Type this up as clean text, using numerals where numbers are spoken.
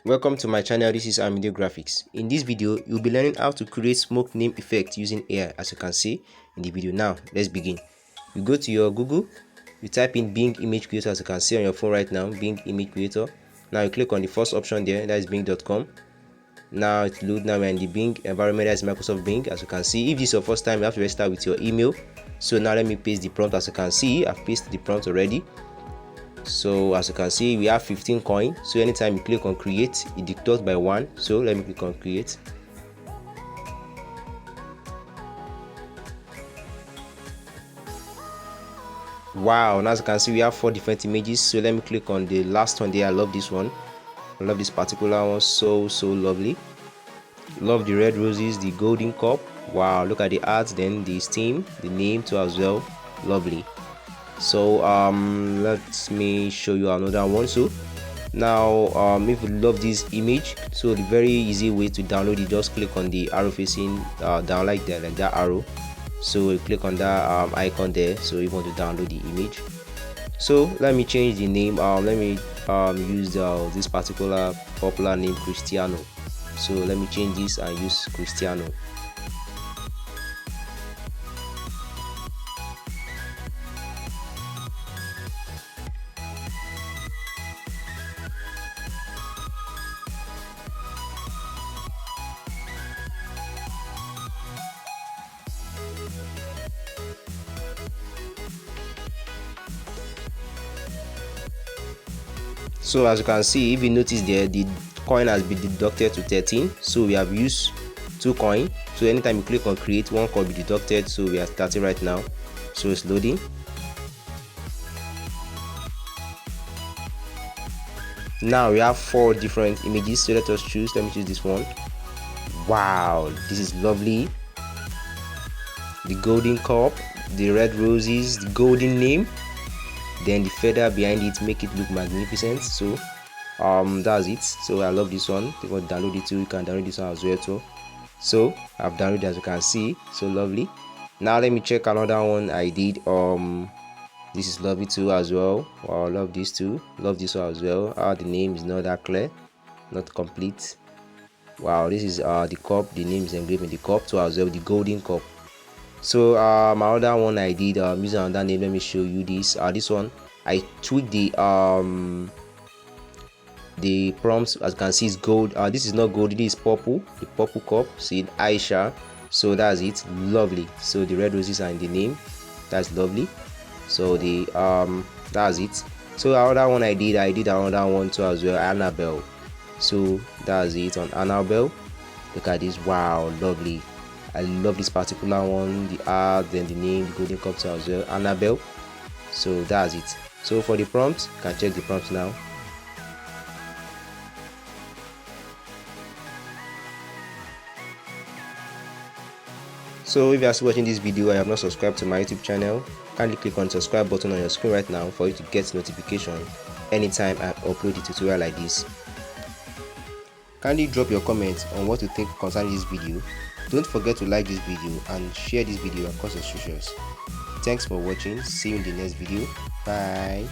Welcome to my channel. This is Video Graphics. In this video, you'll be learning how to create smoke name effect using AI, as you can see in the video. Now let's begin. You go to your Google, you type in Bing image creator, as you can see on your phone right now, Bing image creator. Now you click on the first option there, that is bing.com. Now it load. Now we're in the Bing environment, that is Microsoft Bing. As you can see, if this is your first time, you have to register with your email. So now let me paste the prompt. As you can see, I've pasted the prompt already. So as you can see, we have 15 coins. So anytime you click on create, it deducts by 1. So let me click on create. Wow, now as you can see, we have 4 different images. So let me click on the last one there. I love this one. I love this particular one. So lovely. Love the red roses, the golden cup. Wow, look at the art, then the steam, the name too as well. Lovely. So let me show you another one. So now if you love this image, so the very easy way to download it, just click on the arrow facing down like that arrow. So you click on that icon there, so you want to download the image. So let me change the name. Let me use this particular popular name, Cristiano. So let me change this and use Cristiano. So as you can see, if you notice there, the coin has been deducted to 13. So we have used 2 coins. So anytime you click on create, 1 coin will be deducted. So we are starting right now. So it's loading. Now we have 4 different images. So let us choose. Let me choose this one. Wow, this is lovely. The golden cup, the red roses, the golden name, then the feather behind it make it look magnificent. So that's it. So I love this one. If you want to download it too, you can download this one as well too. So I've downloaded, as you can see. So lovely. Now let me check another one I did. This is lovely too as well. Wow, I love this too. Love this one as well. The name is not that clear, not complete. Wow, this is the cup. The name is engraved in the cup too as well, the golden cup. So my other one I did using another name. Let me show you this. This one I tweaked the prompts. As you can see, it's gold. This is not gold, this is purple, the purple cup. See, Aisha. So that's it. Lovely. So the red roses are in the name. That's lovely. So the that's it. So another one I did another one too as well, Annabelle. So that's it on Annabelle. Look at this. Wow, lovely. I love this particular one, the art, then the name, the golden cup as well, Annabelle. So that's it. So for the prompt, you can check the prompt now. So if you are still watching this video and you have not subscribed to my YouTube channel, kindly click on the subscribe button on your screen right now for you to get notification anytime I upload a tutorial like this. Kindly drop your comments on what you think concerning this video. Don't forget to like this video and share this video across your socials. Thanks for watching. See you in the next video. Bye.